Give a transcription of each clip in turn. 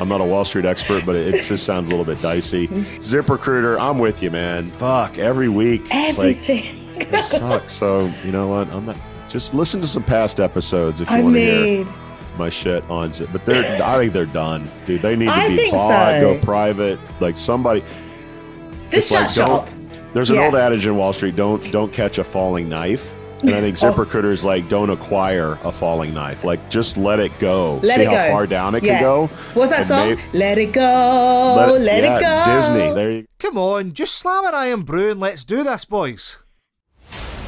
I'm not a Wall Street expert, but it just sounds a little bit dicey. ZipRecruiter, I'm with you, man. Fuck, every week. Everything. It's like, it sucks. So, you know what? I'm not. Just listen to some past episodes if you want to hear my shit on Zip. But I think they're done, dude. They need to be bought, go private. Like somebody. Just shut shop. There's an old adage in Wall Street: don't catch a falling knife. And I think ZipRecruiter is like, don't acquire a falling knife. Like, just let it go. See how far down it can go. What's that song? Let it go. Let it go. Disney. There you go. Come on, just slam an iron brew and let's do this, boys.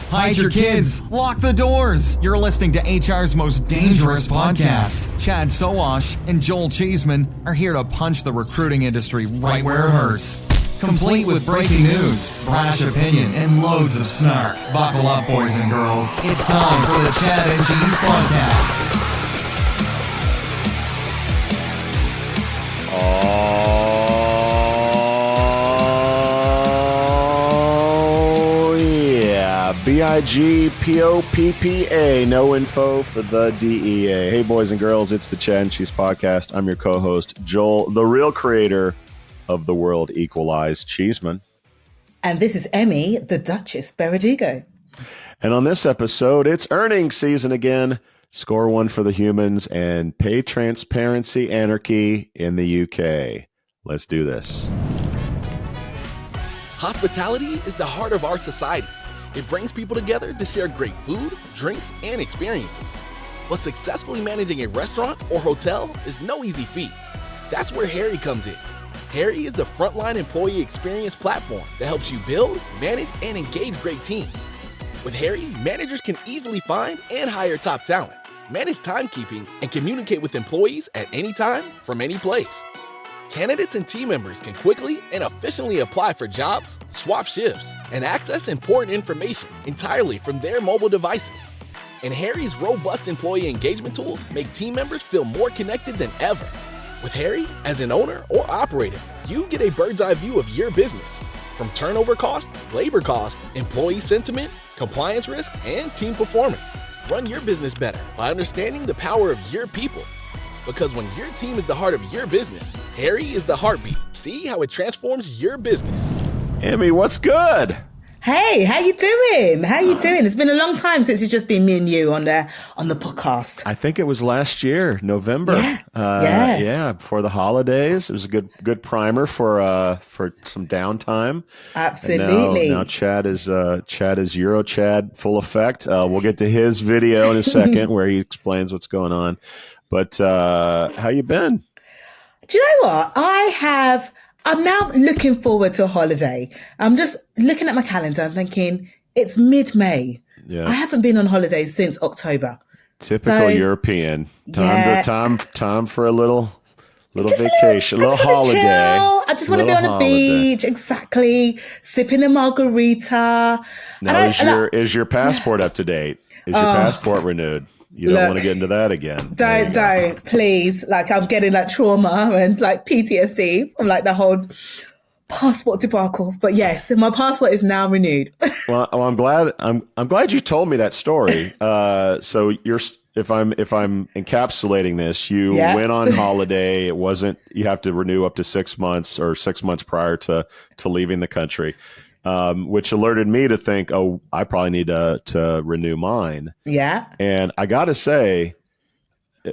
Hide your kids. Lock the doors. You're listening to HR's most dangerous podcast. Chad Sowash and Joel Cheeseman are here to punch the recruiting industry right where it hurts. Complete with breaking news, brash opinion, and loads of snark. Buckle up, boys and girls. It's time for the Chad and Cheese Podcast. Oh, yeah. BIGPOPPA. No info for the DEA. Hey, boys and girls, it's the Chad and Cheese Podcast. I'm your co-host, Joel, the real creator of the world equalized Cheeseman. And this is Emi, the Duchess Beredugo. And on this episode, it's earnings season again. Score one for the humans and pay transparency anarchy in the UK. Let's do this. Hospitality is the heart of our society. It brings people together to share great food, drinks, and experiences. But successfully managing a restaurant or hotel is no easy feat. That's where Harry comes in. Harry is the frontline employee experience platform that helps you build, manage, and engage great teams. With Harry, managers can easily find and hire top talent, manage timekeeping, and communicate with employees at any time from any place. Candidates and team members can quickly and efficiently apply for jobs, swap shifts, and access important information entirely from their mobile devices. And Harry's robust employee engagement tools make team members feel more connected than ever. With Harry, as an owner or operator, you get a bird's eye view of your business, from turnover cost, labor cost, employee sentiment, compliance risk, and team performance. Run your business better by understanding the power of your people. Because when your team is the heart of your business, Harry is the heartbeat. See how it transforms your business. Emi, what's good? Hey, how you doing? How you doing? It's been a long time since it's just been me and you on the podcast. I think it was last year, November. Yes. Yeah, before the holidays. It was a good primer for some downtime. Absolutely. Now Chad is Euro Chad full effect. We'll get to his video in a second where he explains what's going on. But how you been? Do you know what? I'm now looking forward to a holiday. I'm just looking at my calendar and thinking it's mid-May. Yeah. I haven't been on holiday since October. Typical European. Time for a little vacation, a little holiday. I just want to be on a beach, exactly, sipping a margarita. Now, is your passport up to date? Is your passport renewed? You don't want to get into that again. Don't, please. Like, I'm getting like trauma and like PTSD from like the whole passport debacle. But yes, my passport is now renewed. Well, I'm glad. I'm glad you told me that story. So if I'm encapsulating this, you went on holiday. It wasn't. You have to renew up to 6 months or 6 months prior to leaving the country. Which alerted me to think, oh, I probably need to renew mine. Yeah. And I got to say,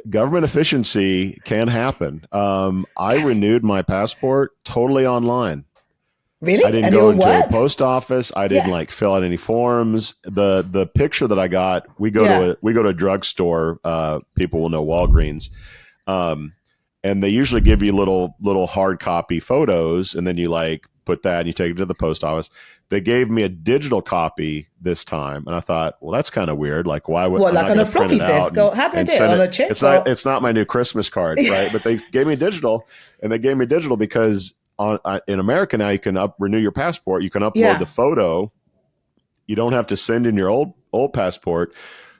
government efficiency can happen. I renewed my passport totally online. Really? I didn't go into a post office. I didn't fill out any forms. The picture that I got, we go to a drugstore. People will know Walgreens. And they usually give you little hard copy photos, and then you put that and you take it to the post office. They gave me a digital copy this time, and I thought, well, that's kind of weird. Like, why would on a floppy disk? How do they do it on a chip? It's not my new Christmas card, right? But they gave me digital, and they gave me digital because in America now you can renew your passport. You can upload the photo. You don't have to send in your old passport.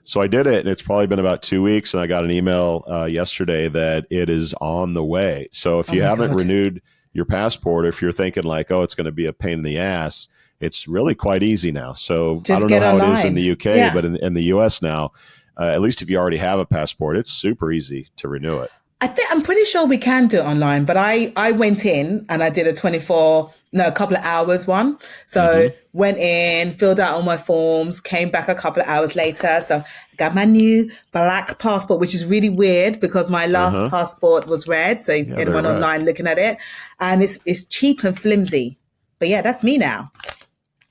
So I did it, and it's probably been about 2 weeks, and I got an email yesterday that it is on the way. So if you haven't renewed your passport, if you're thinking it's going to be a pain in the ass, it's really quite easy now. So just I don't know how online. it is in the UK, but in the US now, at least if you already have a passport, it's super easy to renew it. I'm pretty sure we can do it online, but I went in and I did a a couple of hours one. So went in, filled out all my forms, came back a couple of hours later. So I got my new black passport, which is really weird because my last passport was red. So anyone online looking at it, and it's cheap and flimsy. But yeah, that's me now.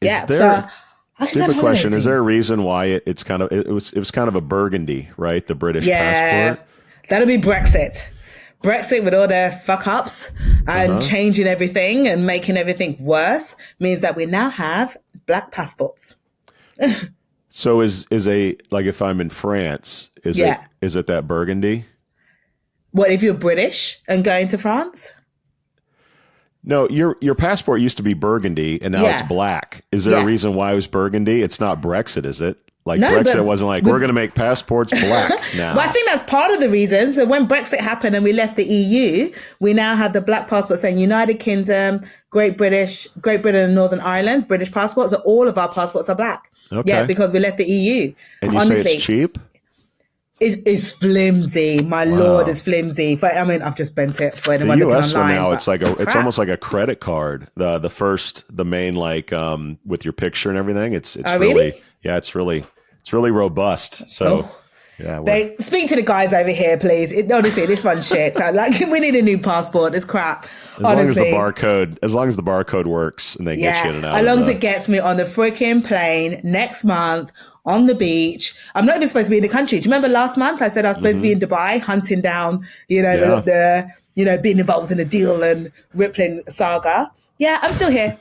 Stupid question. Is there a reason why it was kind of a burgundy, right? The British passport. That'll be Brexit. Brexit with all their fuck ups and changing everything and making everything worse means that we now have black passports. So is if I'm in France, is it that burgundy? What if you're British and going to France? No, your passport used to be burgundy and now it's black. Is there a reason why it was burgundy? It's not Brexit, is it? Brexit wasn't we're going to make passports black now. But I think that's part of the reason. So when Brexit happened and we left the EU, we now have the black passport saying United Kingdom, Great Britain and Northern Ireland, British passports. So all of our passports are black. Okay. Yeah, because we left the EU. And you say it's cheap? It's flimsy. My Lord, it's flimsy. But I mean, I've just bent it for anyone looking online. The US one now, it's almost like a credit card. The main with your picture and everything. It's really? Yeah, it's really robust. So, they speak to the guys over here, please. Honestly, this one's shit. So, we need a new passport. It's crap. As long as the barcode works and they get you in and out. As long as it gets me on the freaking plane next month on the beach. I'm not even supposed to be in the country. Do you remember last month I said I was supposed to be in Dubai hunting down, the being involved in a deal and rippling saga. Yeah, I'm still here.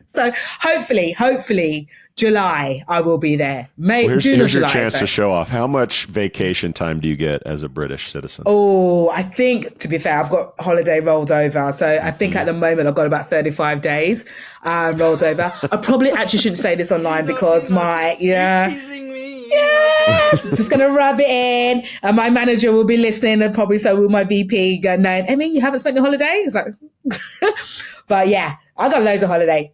So hopefully July I will be there. Here's your chance to show off. How much vacation time do you get as a British citizen? Oh, I think, to be fair, I've got holiday rolled over. So I think at the moment I've got about 35 days rolled over. I probably actually shouldn't say this online because Yes, just going to rub it in. And my manager will be listening and probably so will my VP go, no, Emi, you haven't spent your holiday? So, but yeah, I got loads of holiday.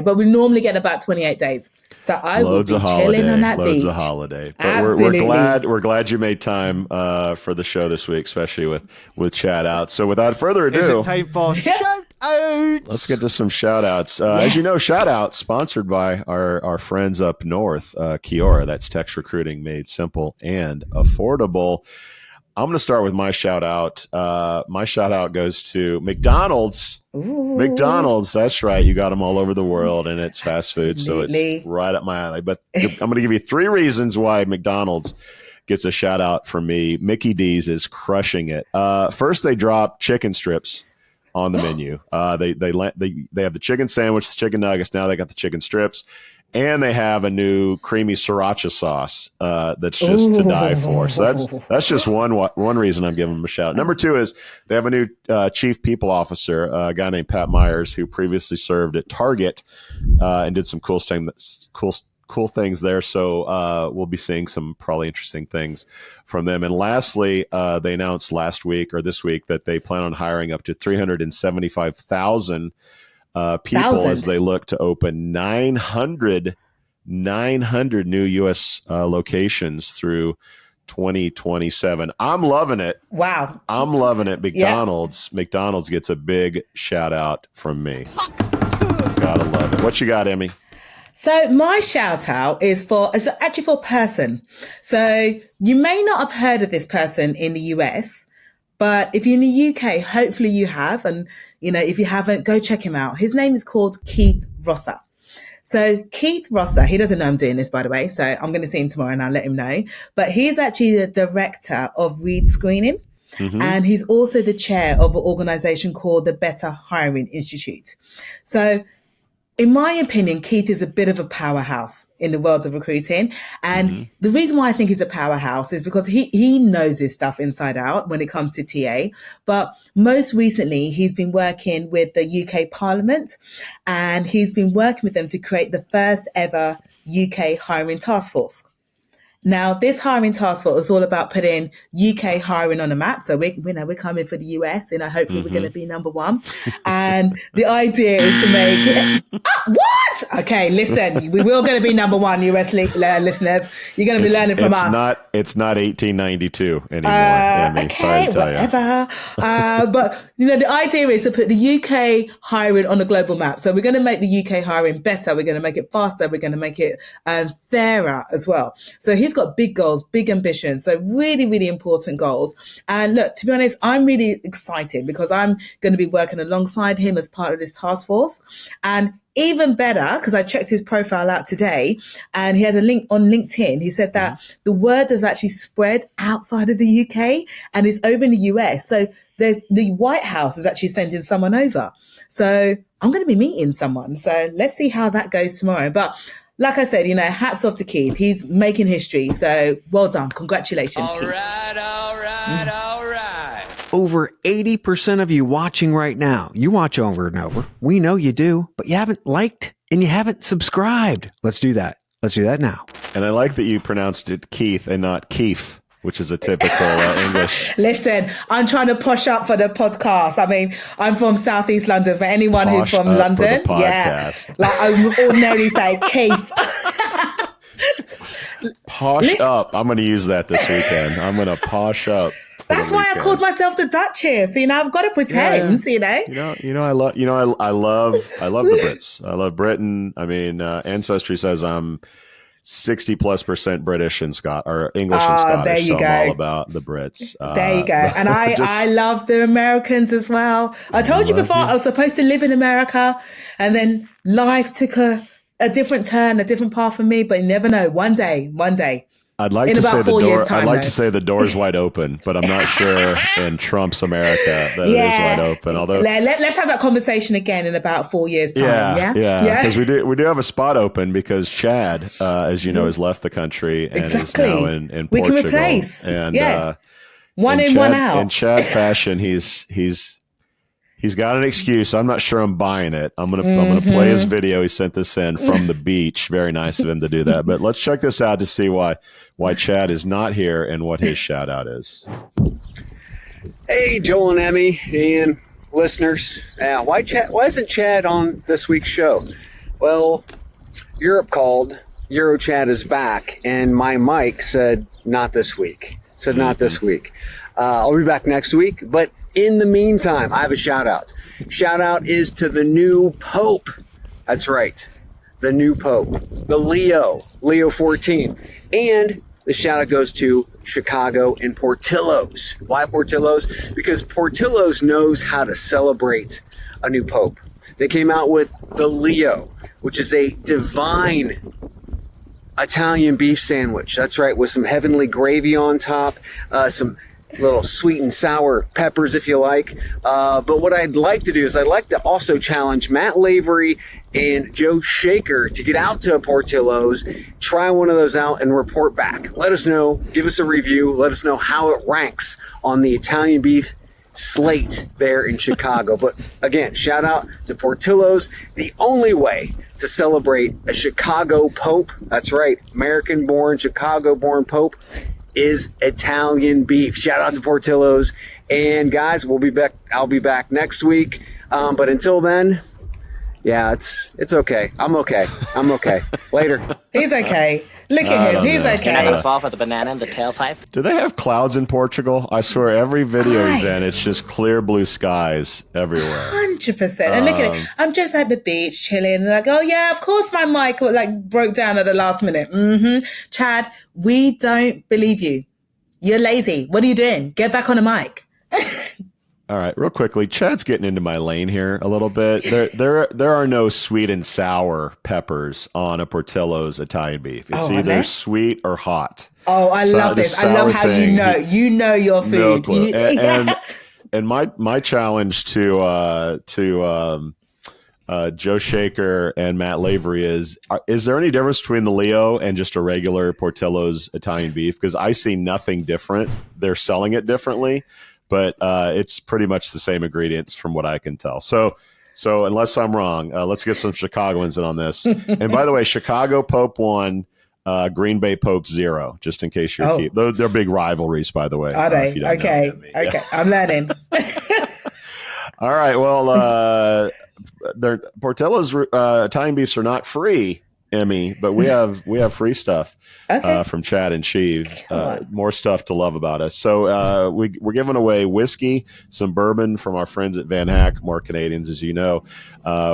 But we normally get about 28 days. So I will be chilling on that beach. Loads of holiday. But we're glad you made time for the show this week, especially with shout outs. So without further ado, is it time for shout outs? Let's get to some shout outs. As you know, shout outs sponsored by our friends up north, Kiora. That's text recruiting made simple and affordable. I'm going to start with my shout out. My shout out goes to McDonald's. Ooh. McDonald's, that's right. You got them all over the world, and it's fast food, so it's right up my alley. But I'm going to give you 3 reasons why McDonald's gets a shout out from me. Mickey D's is crushing it. First, they drop chicken strips on the menu. They have the chicken sandwich, the chicken nuggets. Now they got the chicken strips. And they have a new creamy sriracha sauce that's just to die for. So that's just one reason I'm giving them a shout. Number 2 is they have a new chief people officer, a guy named Pat Myers, who previously served at Target and did some cool things there. So we'll be seeing some probably interesting things from them. And lastly, they announced this week that they plan on hiring up to 375,000 people as they look to open 900 new U.S. Locations through 2027. I'm loving it. Wow. I'm loving it. McDonald's gets a big shout out from me. Gotta love it. What you got, Emi? So my shout out is actually for a person. So you may not have heard of this person in the US, but if you're in the UK, hopefully you have. And, if you haven't, go check him out. His name is called Keith Rosser. So Keith Rosser, he doesn't know I'm doing this, by the way. So I'm going to see him tomorrow and I'll let him know. But he's actually the director of Reed Screening. Mm-hmm. And he's also the chair of an organization called the Better Hiring Institute. So in my opinion, Keith is a bit of a powerhouse in the world of recruiting. And the reason why I think he's a powerhouse is because he knows his stuff inside out when it comes to TA. But most recently, he's been working with the UK Parliament, and he's been working with them to create the first ever UK hiring task force. Now, this hiring task force is all about putting UK hiring on a map. So we're coming for the US, hopefully we're going to be number one. And the idea is to make what? Okay, listen, we will going to be number one, US listeners. You're going to be learning from us. It's not 1892 anymore. Emi, okay, whatever. But the idea is to put the UK hiring on the global map. So we're going to make the UK hiring better. We're going to make it faster. We're going to make it fairer as well. So he's got big goals, big ambitions. So really, really important goals. And look, to be honest, I'm really excited because I'm going to be working alongside him as part of this task force. And even better, because I checked his profile out today and he has a link on LinkedIn. He said that the word has actually spread outside of the UK and it's over in the US. So the White House is actually sending someone over. So I'm going to be meeting someone. So let's see how that goes tomorrow. But like I said, hats off to Keith. He's making history. So well done. Congratulations, Keith. All right. Over 80% of you watching right now, you watch over and over. We know you do, but you haven't liked and you haven't subscribed. Let's do that. Let's do that now. And I like that you pronounced it Keith and not Keef, which is a typical English. Listen, I'm trying to posh up for the podcast. I mean, I'm from Southeast London. For anyone who's from London, like I would ordinarily say Keith. Posh up. I'm going to use that this weekend. I'm going to posh up. That's why I called myself the Duchess. I've got to pretend. I love the Brits. I love Britain. I mean, Ancestry says I'm 60+% British and English and Scottish. There you so go. I'm all about the Brits. There you go. And I love the Americans as well. I told you before I was supposed to live in America, and then life took a different turn, a different path for me. But you never know. One day. I'd like to say the door's wide open, but I'm not sure in Trump's America that it is wide open. Although let's have that conversation again in about 4 years' time. Because we do have a spot open because Chad, as you know, has left the country and is now in Portugal. We can replace. And one in, one out. In Chad fashion, He's got an excuse. I'm not sure I'm buying it. I'm gonna play his video. He sent this in from the beach. Very nice of him to do that. But let's check this out to see why Chad is not here and what his shout out is. Hey, Joel and Emi and listeners. Why isn't Chad on this week's show? Well, Europe called. Eurochad is back, and my mic said not this week. I'll be back next week, but in the meantime, I have a shout out. Shout out is to the new Pope. That's right. The new Pope. The Leo 14. And the shout out goes to Chicago and Portillos. Why Portillos? Because Portillos knows how to celebrate a new Pope. They came out with the Leo, which is a divine Italian beef sandwich. That's right, with some heavenly gravy on top, some little sweet and sour peppers if you like. But what I'd like to do is I'd like to also challenge Matt Lavery and Joe Shaker to get out to Portillos, try one of those out and report back. Let us know, give us a review, let us know how it ranks on the Italian beef slate there in Chicago. But again, shout out to Portillos, the only way to celebrate a Chicago Pope. That's right, American-born, Chicago-born Pope is Italian beef. Shout out to Portillos. And guys, we'll be back. I'll be back next week. But until then, it's okay. I'm okay. Later. He's okay. Look at him. He's okay. You're not going to fall for the banana in the tailpipe? Do they have clouds in Portugal? I swear every video he's in, it's just clear blue skies everywhere. 100%. And look at it. I'm just at the beach chilling and like, oh yeah, of course my mic broke down at the last minute. Chad, we don't believe you. You're lazy. What are you doing? Get back on the mic. All right, real quickly, Chad's getting into my lane here a little bit. There are no sweet and sour peppers on a Portillo's Italian beef. It's either sweet or hot. Oh, I love this. I love how you know your food. And my challenge to Joe Shaker and Matt Lavery is there any difference between the Leo and just a regular Portillo's Italian beef? Because I see nothing different. They're selling it differently, but it's pretty much the same ingredients from what I can tell. So unless I'm wrong, let's get some Chicagoans in on this. And by the way, Chicago Pope won Green Bay Pope 0, just in case you're they're big rivalries, by the way. Are they? If you don't Okay. know. Okay. I'm learning. All right. Well, Portillo's Italian beefs are not free, Emi, but we have free stuff from Chad and Sheev. More stuff to love about us. So we're giving away whiskey, some bourbon from our friends at Van Hack, more Canadians, as you know.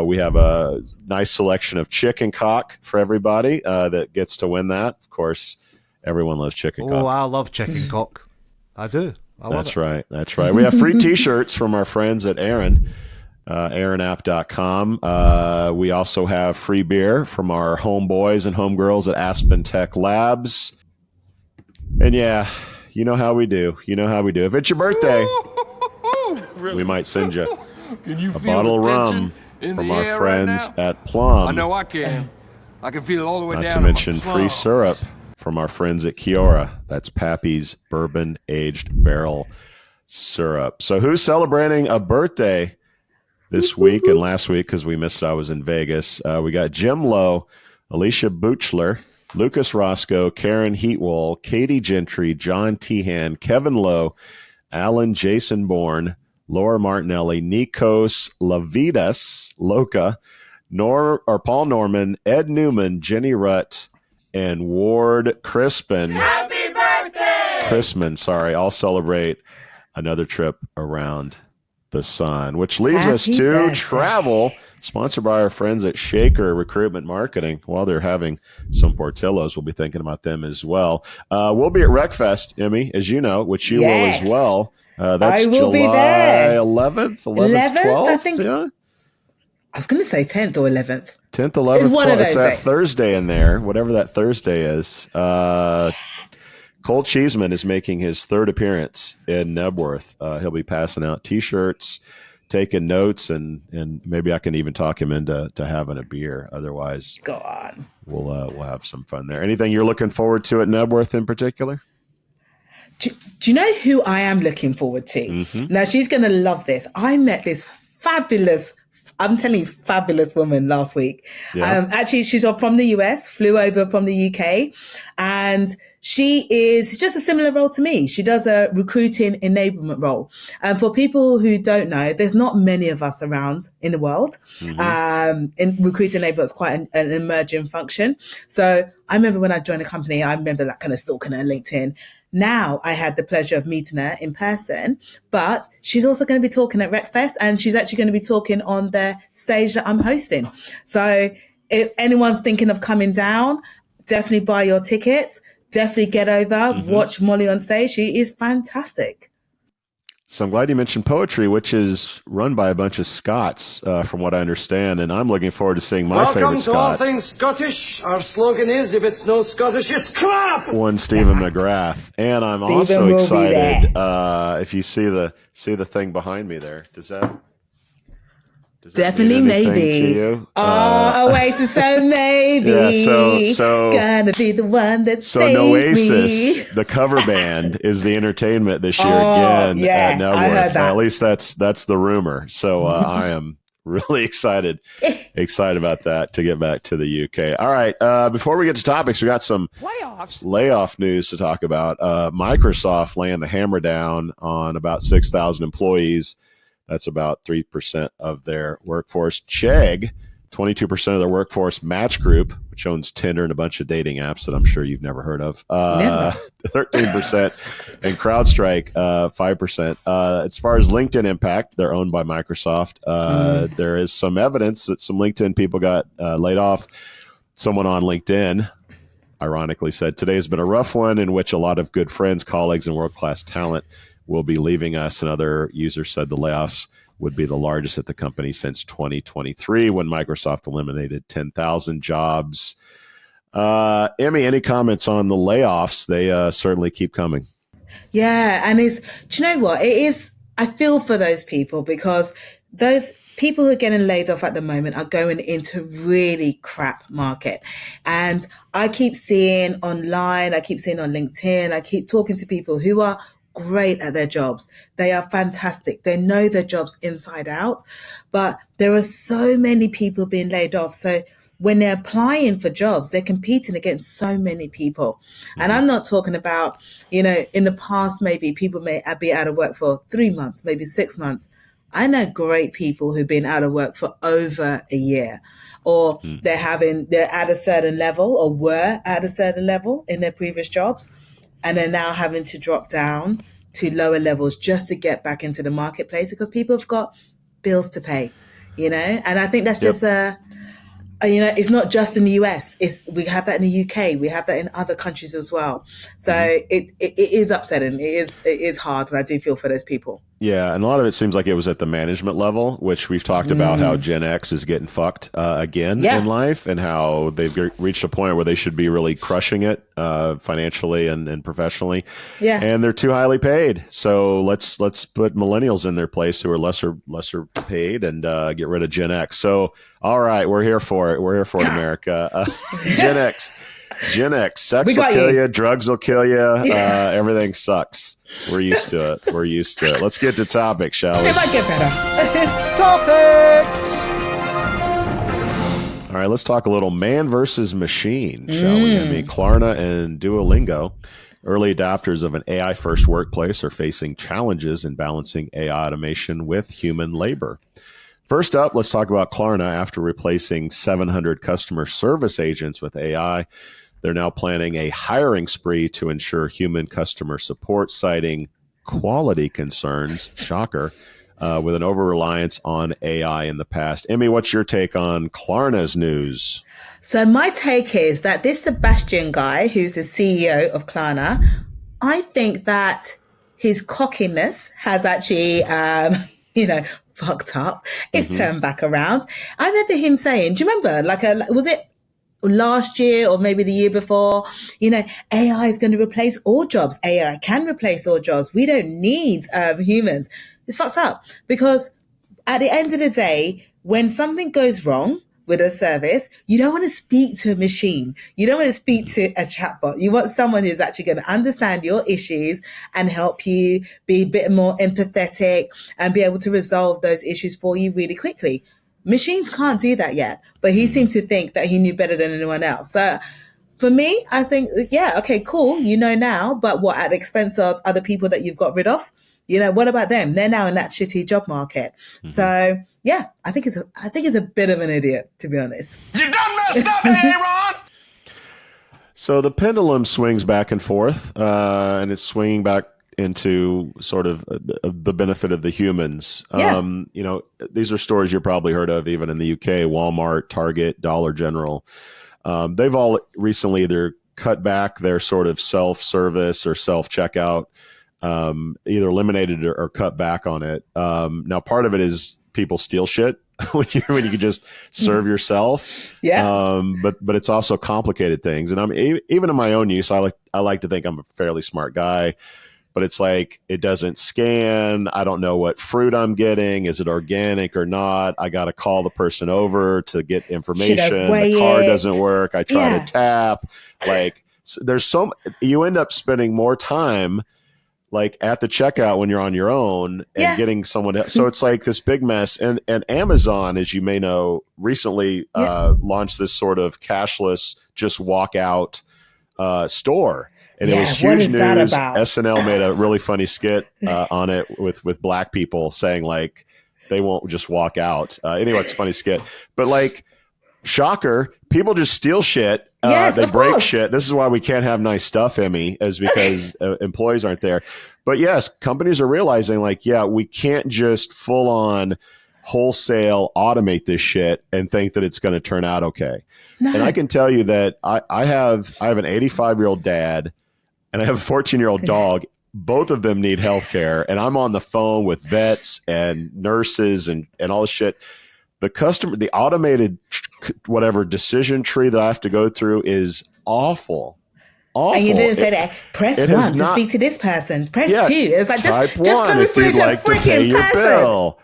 We have a nice selection of chicken cock for everybody that gets to win that. Of course, everyone loves chicken cock. Oh, I love chicken cock. I do. That's right. That's right. We have free T-shirts from our friends at Aaron. AaronApp.com. We also have free beer from our homeboys and homegirls at Aspen Tech Labs. And yeah, you know how we do. If it's your birthday, we might send you a bottle of rum from our friends at Plum. I know I can. I can feel it all the way down. Not to mention free syrup from our friends at Kiora. That's Pappy's Bourbon Aged Barrel Syrup. So who's celebrating a birthday this week and last week, because we missed it, I was in Vegas. We got Jim Lowe, Alicia Buchler, Lucas Roscoe, Karen Heatwell, Katie Gentry, John Tehan, Kevin Lowe, Alan Jason Bourne, Laura Martinelli, Nikos Lavidas, Loca, Paul Norman, Ed Newman, Jenny Rutt, and Ward Crispin. Happy birthday! Crispin, sorry. All celebrate another trip around the sun, which leaves us to travel, sponsored by our friends at Shaker Recruitment Marketing. While they're having some Portillos, we'll be thinking about them as well. We'll be at RecFest, Emi, as you know, which you will as well. That's July 11th, 12th, I think. Yeah? I was going to say 10th or 11th. 10th, 11th, 12th. It's that Thursday in there, whatever that Thursday is. Cole Cheeseman is making his third appearance in Nebworth. He'll be passing out T-shirts, taking notes, and maybe I can even talk him into having a beer. Otherwise, go on. We'll have some fun there. Anything you're looking forward to at Nebworth in particular? Do you know who I am looking forward to? Mm-hmm. Now, she's going to love this. I met this fabulous woman last week. Yeah. Actually, she's from the US, flew over from the UK, and she's just a similar role to me. She does a recruiting enablement role. And for people who don't know, there's not many of us around in the world. Mm-hmm. In recruiting enablement is quite an emerging function. So I remember when I joined the company, I remember that kind of stalking her on LinkedIn. Now I had the pleasure of meeting her in person, but she's also going to be talking at RecFest, and she's actually going to be talking on the stage that I'm hosting. So if anyone's thinking of coming down, definitely buy your tickets. Definitely get over, watch Molly on stage. She is fantastic. So I'm glad you mentioned poetry, which is run by a bunch of Scots, from what I understand, and I'm looking forward to seeing my favorite Scot. Welcome to all things Scottish. Our slogan is, if it's no Scottish, it's crap! One Stephen McGrath. And I'm also excited, if you see the thing behind me there. Does that definitely maybe. Oasis, so maybe. Yeah, so gonna be the one that saves Oasis, the cover band, is the entertainment this year again at Nebworth. I heard that. At least that's the rumor. So I am really excited about that, to get back to the UK. All right, before we get to topics, we got some layoff news to talk about. Microsoft laying the hammer down on about 6,000 employees. That's about 3% of their workforce. Chegg, 22% of their workforce. Match Group, which owns Tinder and a bunch of dating apps that I'm sure you've never heard of, 13%. And CrowdStrike, 5%. As far as LinkedIn impact, they're owned by Microsoft. There is some evidence that some LinkedIn people got laid off. Someone on LinkedIn ironically said, "Today has been a rough one in which a lot of good friends, colleagues, and world-class talent will be leaving us." Another user said the layoffs would be the largest at the company since 2023, when Microsoft eliminated 10,000 jobs. Emi, any comments on the layoffs? They certainly keep coming. Yeah, and do you know what? I feel for those people, because those people who are getting laid off at the moment are going into really crap market. And I keep seeing online, I keep seeing on LinkedIn, I keep talking to people who are great at their jobs. They are fantastic. They know their jobs inside out, but there are so many people being laid off. So when they're applying for jobs, they're competing against so many people. And I'm not talking about, in the past, maybe people may be out of work for 3 months, maybe 6 months. I know great people who've been out of work for over a year, or they're at a certain level or were at a certain level in their previous jobs, and they're now having to drop down to lower levels just to get back into the marketplace because people have got bills to pay, and I think that's just it's not just in the US. We have that in the UK. We have that in other countries as well. So it is upsetting. It is hard, and I do feel for those people. Yeah, and a lot of it seems like it was at the management level, which we've talked about how Gen X is getting fucked again in life, and how they've reached a point where they should be really crushing it financially and professionally. Yeah, and they're too highly paid. So let's put millennials in their place who are lesser paid and get rid of Gen X. So all right, we're here for it. We're here for it, America. Gen X. Gen X, sex will kill you, drugs will kill you, everything sucks. We're used to it. Let's get to topics, shall we? It might get better. Topics! All right, let's talk a little man versus machine, shall we? I mean, Klarna and Duolingo, early adopters of an AI-first workplace, are facing challenges in balancing AI automation with human labor. First up, let's talk about Klarna. After replacing 700 customer service agents with AI, they're now planning a hiring spree to ensure human customer support, citing quality concerns, shocker, with an over-reliance on AI in the past. Emi, what's your take on Klarna's news? So my take is that this Sebastian guy, who's the CEO of Klarna, I think that his cockiness has actually, fucked up. It's turned back around. I remember him saying, do you remember, was it last year or maybe the year before, AI is going to replace all jobs. AI can replace all jobs. We don't need humans. It's fucked up because at the end of the day, when something goes wrong with a service, you don't want to speak to a machine. You don't want to speak to a chatbot. You want someone who's actually going to understand your issues and help you be a bit more empathetic and be able to resolve those issues for you really quickly. Machines can't do that yet, but he seemed to think that he knew better than anyone else. So for me, I think, okay, cool. Now, but what, at the expense of other people that you've got rid of? What about them? They're now in that shitty job market. So I think it's a bit of an idiot, to be honest. You done messed up, Aaron! So the pendulum swings back and forth, and it's swinging back into sort of the benefit of the humans. These are stories you've probably heard of even in the UK, Walmart, Target, Dollar General. They've all recently either cut back their sort of self-service or self-checkout, either eliminated or cut back on it. Now, part of it is people steal shit when you can just serve yourself. But it's also complicated things. And even in my own use, I like to think I'm a fairly smart guy. But it's like, it doesn't scan. I don't know what fruit I'm getting. Is it organic or not? I got to call the person over to get information. The card doesn't work. I try to tap. So you end up spending more time at the checkout when you're on your own and getting someone else. So it's like this big mess. And Amazon, as you may know, recently launched this sort of cashless, just walk out store. And it was huge news. SNL made a really funny skit on it with black people saying they won't just walk out. Anyway, it's a funny skit. But shocker, people just steal shit. They break shit. This is why we can't have nice stuff, Emi, is because employees aren't there. But yes, companies are realizing we can't just full on wholesale automate this shit and think that it's going to turn out okay. No. And I can tell you that I have an 85-year-old dad and I have a 14-year-old dog. Both of them need health care. And I'm on the phone with vets and nurses and all this shit. The automated whatever decision tree that I have to go through is awful. And you didn't say that. Press 1 to speak to this person. Press 2. It's like just put me through to a freaking person. Bill.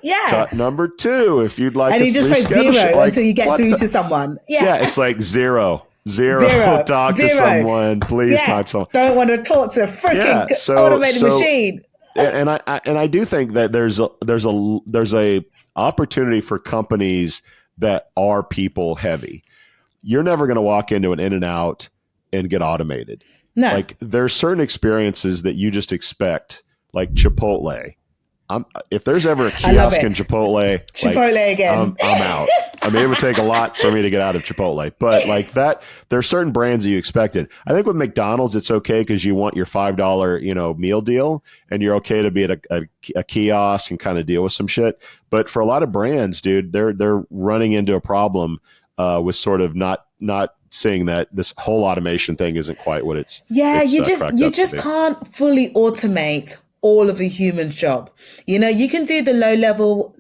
Number 2, if you'd like. And you just press 0 until you get through to someone. It's like zero. Talk to someone, please. Talk to someone. Don't want to talk to a freaking automated machine. And I do think that there's a opportunity for companies that are people heavy. you're never going to walk into an In-N-Out and get automated. No. Like there's certain experiences that you just expect, like Chipotle. If there's ever a kiosk in Chipotle, again. I'm out. I mean, it would take a lot for me to get out of Chipotle, but like that, there's certain brands that you expected. I think with McDonald's, it's okay because you want your $5, meal deal, and you're okay to be at a kiosk and kind of deal with some shit. But for a lot of brands, dude, they're running into a problem with sort of not seeing that this whole automation thing isn't quite what it's. Yeah, it's, you just can't fully automate all of a human's job. You can do the low level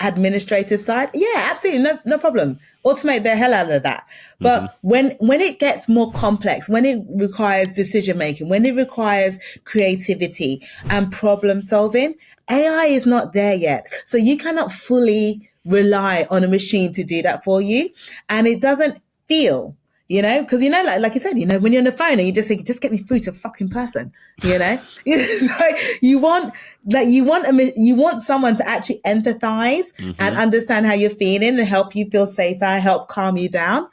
administrative side. Yeah, absolutely. No problem. Automate the hell out of that. But when it gets more complex, when it requires decision making, when it requires creativity and problem solving, AI is not there yet. So you cannot fully rely on a machine to do that for you. And it doesn't feel, because like you said, when you're on the phone and you just think, just get me through to a fucking person, it's like you want someone to actually empathize and understand how you're feeling and help you feel safer, help calm you down.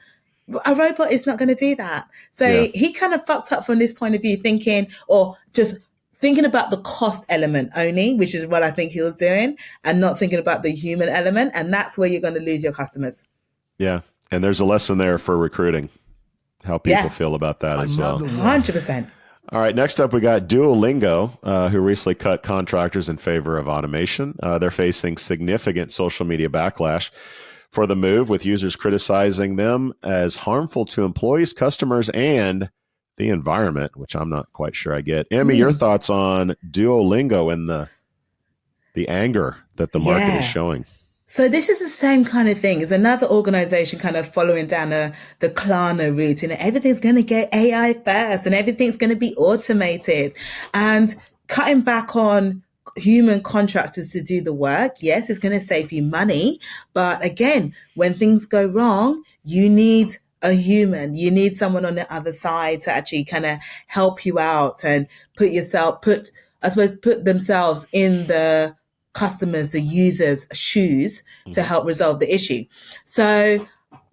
A robot is not going to do that. So he kind of fucked up from this point of view, thinking about the cost element only, which is what I think he was doing, and not thinking about the human element. And that's where you're going to lose your customers. Yeah. And there's a lesson there for recruiting. How people feel about that as well. 100%. All right. Next up, we got Duolingo, who recently cut contractors in favor of automation. They're facing significant social media backlash for the move, with users criticizing them as harmful to employees, customers, and the environment, which I'm not quite sure I get. Emi, your thoughts on Duolingo and the anger that the market is showing? So this is the same kind of thing. It's another organization kind of following down the Klarna route, and everything's going to get AI first and everything's going to be automated, and cutting back on human contractors to do the work. Yes, it's going to save you money. But again, when things go wrong, you need a human. You need someone on the other side to actually kind of help you out and put themselves in the customers, the users' shoes to help resolve the issue. So,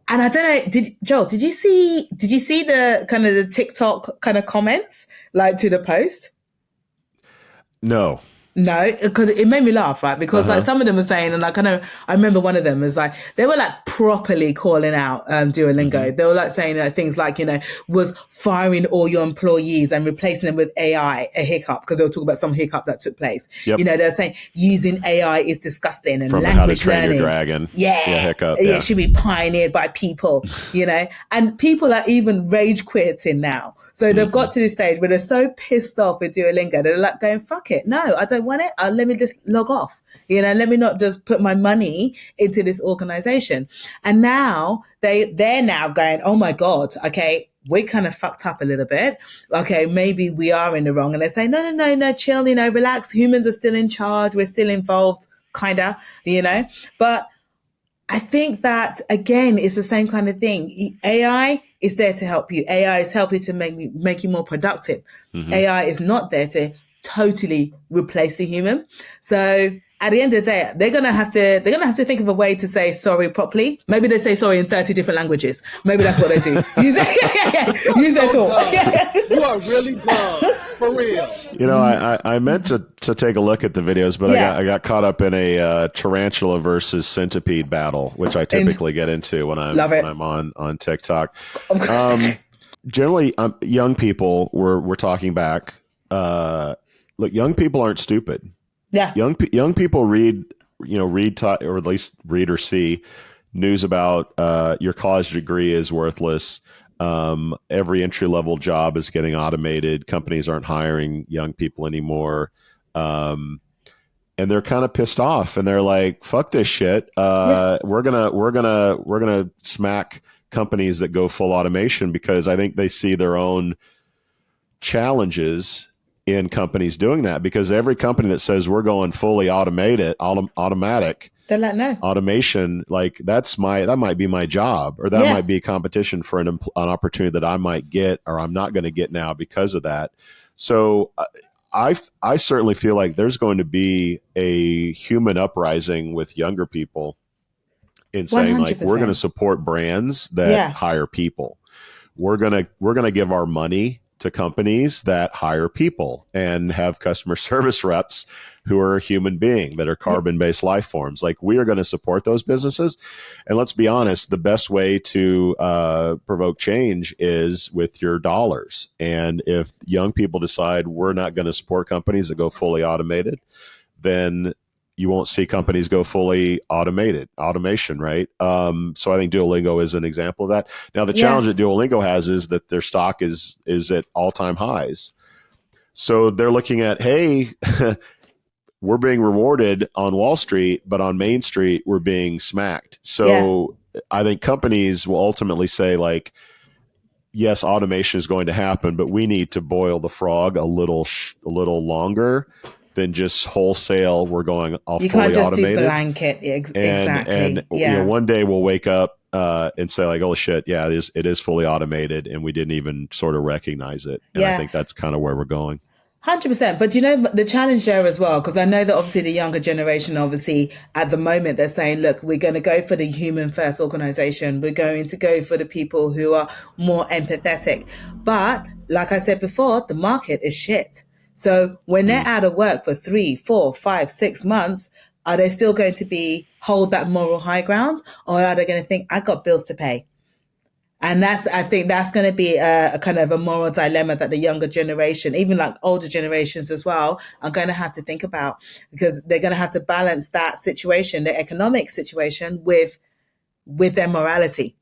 and I don't know, did you see the kind of the TikTok kind of comments like to the post? No. No, because it made me laugh, right? Because like some of them were saying, and like I remember one of them was like, they were like properly calling out Duolingo. They were like saying things like, was firing all your employees and replacing them with AI a hiccup, because they were talking about some hiccup that took place. Yep. They're saying using AI is disgusting, and from language How to Train learning. Your Dragon. Hiccup. It should be pioneered by people, and people are even rage quitting now. So they've got to this stage where they're so pissed off with Duolingo, they're like going, fuck it. No, I don't want it. Let me just log off. Let me not just put my money into this organization. And now they're now going, oh my God, okay, we kind of fucked up a little bit. Okay, maybe we are in the wrong. And they say, no, chill, relax. Humans are still in charge. We're still involved, kind of, But I think that, again, it's the same kind of thing. AI is there to help you. AI is helping to make you more productive. AI is not there to totally replace the human. So at the end of the day, they're gonna have to think of a way to say sorry properly. Maybe they say sorry in 30 different languages. Maybe that's what they do. Use it all. You are really dumb, for real. I meant to take a look at the videos, but I got caught up in a tarantula versus centipede battle, which I typically get into when I'm on TikTok. Generally, young people were talking back. Look, young people aren't stupid. Yeah. Young people read or at least read or see news about your college degree is worthless. Every entry level job is getting automated. Companies aren't hiring young people anymore. And they're kind of pissed off, and they're like, fuck this shit. We're gonna smack companies that go full automation, because I think they see their own challenges in companies doing that, because every company that says we're going fully automatic, they're like, no, automation, like that might be my job, or that might be a competition for an opportunity that I might get, or I'm not going to get now because of that. So I certainly feel like there's going to be a human uprising with younger people in saying like, 100%. we're going to support brands that hire people. We're going to give our money to companies that hire people and have customer service reps who are a human being, that are carbon-based life forms. Like, we are going to support those businesses. And let's be honest, the best way to provoke change is with your dollars. And if young people decide we're not going to support companies that go fully automated, then you won't see companies go fully automation, right? So I think Duolingo is an example of that. Now, the challenge that Duolingo has is that their stock is at all-time highs. So they're looking at, hey, we're being rewarded on Wall Street, but on Main Street, we're being smacked. So I think companies will ultimately say, like, yes, automation is going to happen, but we need to boil the frog a little longer than just wholesale. We're going all you fully can't just automated. do blanket. Exactly. And you know, one day we'll wake up and say like, oh shit, yeah, it is fully automated, and we didn't even sort of recognize it. And I think that's kind of where we're going. 100%. But you know, the challenge there as well, because I know that obviously the younger generation, obviously at the moment, they're saying, look, we're going to go for the human first organization. We're going to go for the people who are more empathetic. But like I said before, the market is shit. So when they're out of work for 3, 4, 5, 6 months, are they still going to hold that moral high ground, or are they going to think, I got bills to pay? And I think that's going to be a kind of a moral dilemma that the younger generation, even like older generations as well, are going to have to think about, because they're going to have to balance that situation, the economic situation, with their morality.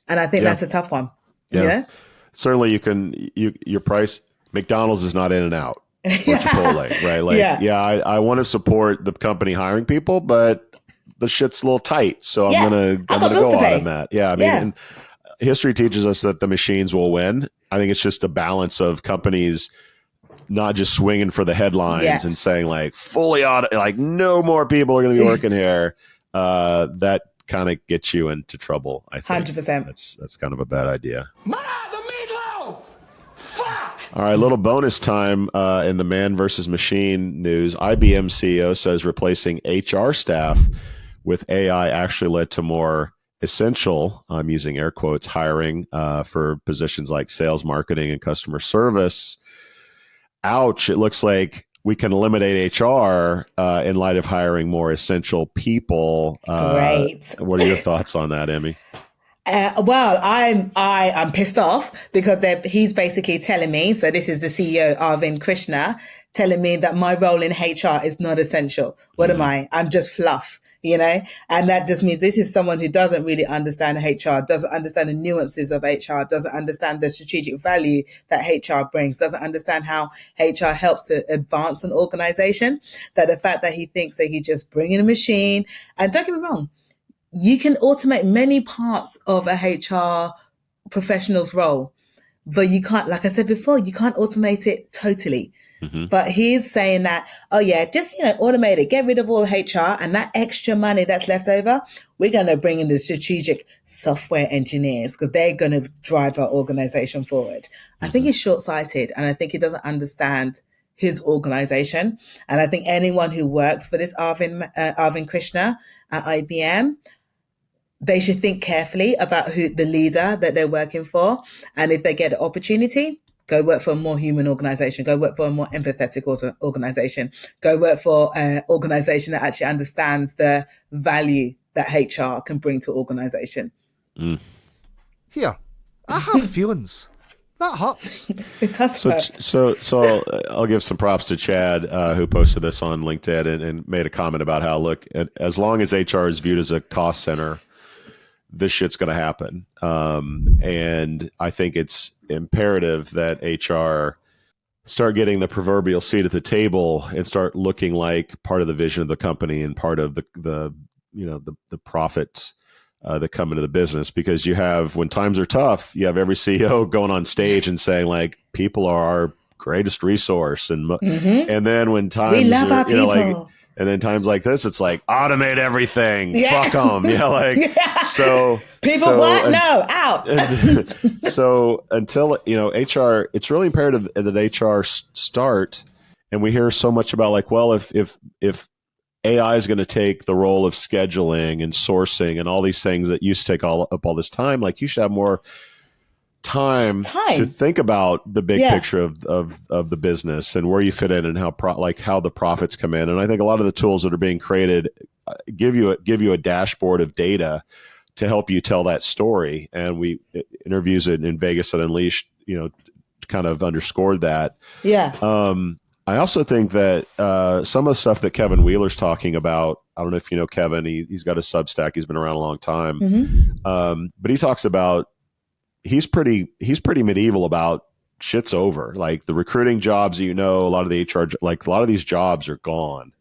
And I think that's a tough one. Yeah. You know? Certainly your price, McDonald's is not In-N-Out. Or Chipotle, right? Like, I want to support the company hiring people, but the shit's a little tight, so I'm gonna go out on that. Yeah, I mean, and history teaches us that the machines will win. I think it's just a balance of companies not just swinging for the headlines and saying like fully like no more people are going to be working here. That kind of gets you into trouble. I think 100%. That's kind of a bad idea. All right, a little bonus time in the man versus machine news. IBM CEO says replacing HR staff with AI actually led to more essential, I'm using air quotes, hiring for positions like sales, marketing, and customer service. Ouch, it looks like we can eliminate HR in light of hiring more essential people. Great. What are your thoughts on that, Emi? Well, I'm pissed off because he's basically telling me, so this is the CEO, Arvind Krishna, telling me that my role in HR is not essential. What am I? I'm just fluff, you know? And that just means this is someone who doesn't really understand HR, doesn't understand the nuances of HR, doesn't understand the strategic value that HR brings, doesn't understand how HR helps to advance an organization. That the fact that he thinks that he just bring in a machine, and don't get me wrong, you can automate many parts of a HR professional's role, but you can't, like I said before, you can't automate it totally. Mm-hmm. But he's saying that, oh yeah, just, automate it, get rid of all HR, and that extra money that's left over, we're going to bring in the strategic software engineers because they're going to drive our organization forward. Mm-hmm. I think he's short-sighted, and I think he doesn't understand his organization. And I think anyone who works for this Arvind Krishna at IBM, they should think carefully about who the leader that they're working for. And if they get an opportunity, go work for a more human organization, go work for a more empathetic organization, go work for an organization that actually understands the value that HR can bring to organization. Mm. Here, I have feelings. That hurts. It does hurt. So I'll give some props to Chad, who posted this on LinkedIn and made a comment about how, look, as long as HR is viewed as a cost center, this shit's going to happen. And I think it's imperative that HR start getting the proverbial seat at the table and start looking like part of the vision of the company and part of the profits that come into the business. Because you have, when times are tough, you have every CEO going on stage and saying like, people are our greatest resource. And then when times we love our people. And then times like this, it's like, automate everything. Yeah. Fuck them. So people what? No, out. So until, HR, it's really imperative that HR start. And we hear so much about like, well, if AI is going to take the role of scheduling and sourcing and all these things that used to take up all this time. Like, you should have more time to think about the big picture of the business and where you fit in and how the profits come in. And I think a lot of the tools that are being created give you a dashboard of data to help you tell that story. And interviews in Vegas at Unleashed, kind of underscored that. Yeah. I also think that some of the stuff that Kevin Wheeler's talking about, I don't know if you know Kevin, he's got a Substack. He's been around a long time. Mm-hmm. But he talks about, he's pretty medieval about shit's over. Like, the recruiting jobs, a lot of the HR, like a lot of these jobs are gone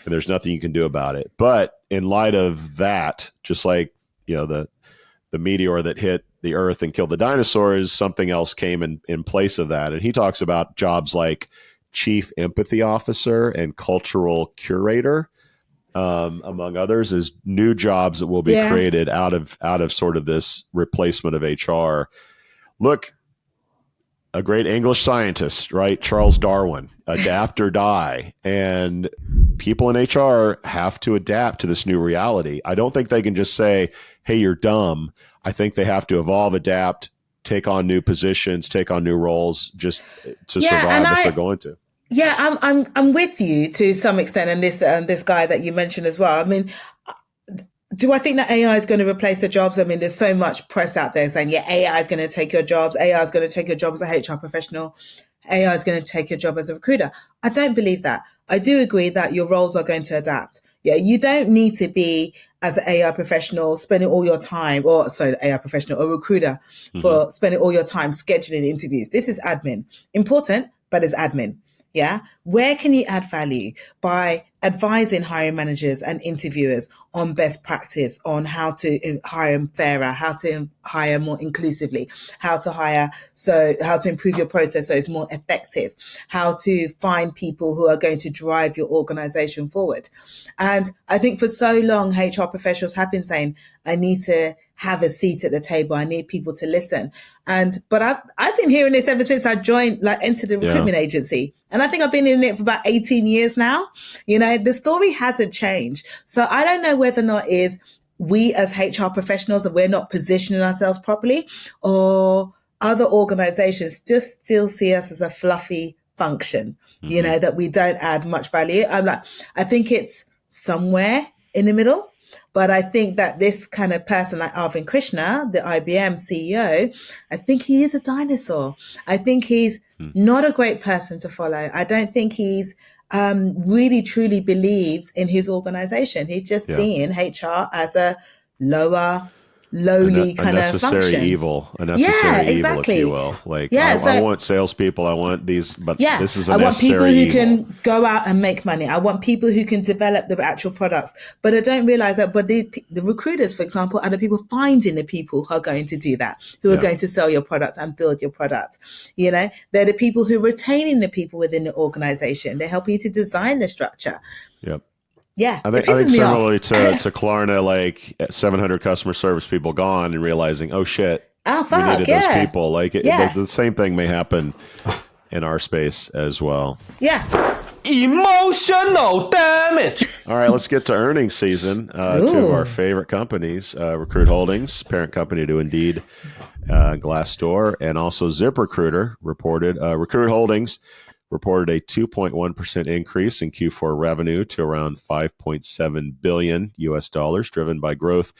and there's nothing you can do about it. But in light of that, just like, the meteor that hit the earth and killed the dinosaurs, something else came in place of that. And he talks about jobs like chief empathy officer and cultural curator, among others, as new jobs that will be created out of sort of this replacement of HR. Look, a great English scientist, right? Charles Darwin, adapt or die. And people in HR have to adapt to this new reality. I don't think they can just say, hey, you're dumb. I think they have to evolve, adapt, take on new positions, take on new roles, just to survive if they're going to. Yeah, I'm with you to some extent, and this guy that you mentioned as well. I mean, do I think that AI is going to replace the jobs? I mean, there's so much press out there saying, AI is going to take your jobs. AI is going to take your job as a HR professional. AI is going to take your job as a recruiter. I don't believe that. I do agree that your roles are going to adapt. Yeah, you don't need to be, as an AI professional, spending all your time, AI professional or recruiter, for spending all your time scheduling interviews. This is admin. Important, but it's admin. Yeah. Where can you add value? By advising hiring managers and interviewers on best practice, on how to hire fairer, how to hire more inclusively, how to improve your process so it's more effective, how to find people who are going to drive your organization forward. And I think for so long, HR professionals have been saying, I need to have a seat at the table. I need people to listen. But I've been hearing this ever since I entered the recruitment agency. And I think I've been in it for about 18 years now. The story hasn't changed. So I don't know whether or not is we as HR professionals, we're not positioning ourselves properly, or other organizations just still see us as a fluffy function, that we don't add much value. I think it's somewhere in the middle. But I think that this kind of person like Arvind Krishna, the IBM CEO, I think he is a dinosaur. I think he's not a great person to follow. I don't think he's really truly believes in his organization. He's just seeing HR as a lowly kind of function. A necessary evil, if you will. I want salespeople. I want these, but this is a necessary evil. I want people who can go out and make money. I want people who can develop the actual products. But I don't realize that. But the recruiters, for example, are the people finding the people who are going to do that, who are going to sell your product and build your product. They're the people who are retaining the people within the organization. They're helping you to design the structure. Yep. Yeah, I think similarly to Klarna, like 700 customer service people gone and realizing, oh shit, we needed those people. The same thing may happen in our space as well. Yeah. Emotional damage. All right, let's get to earnings season. Two of our favorite companies, Recruit Holdings, parent company to Indeed, Glassdoor, and also ZipRecruiter reported. Recruit Holdings reported a 2.1% increase in Q4 revenue to around $5.7 billion US dollars, driven by growth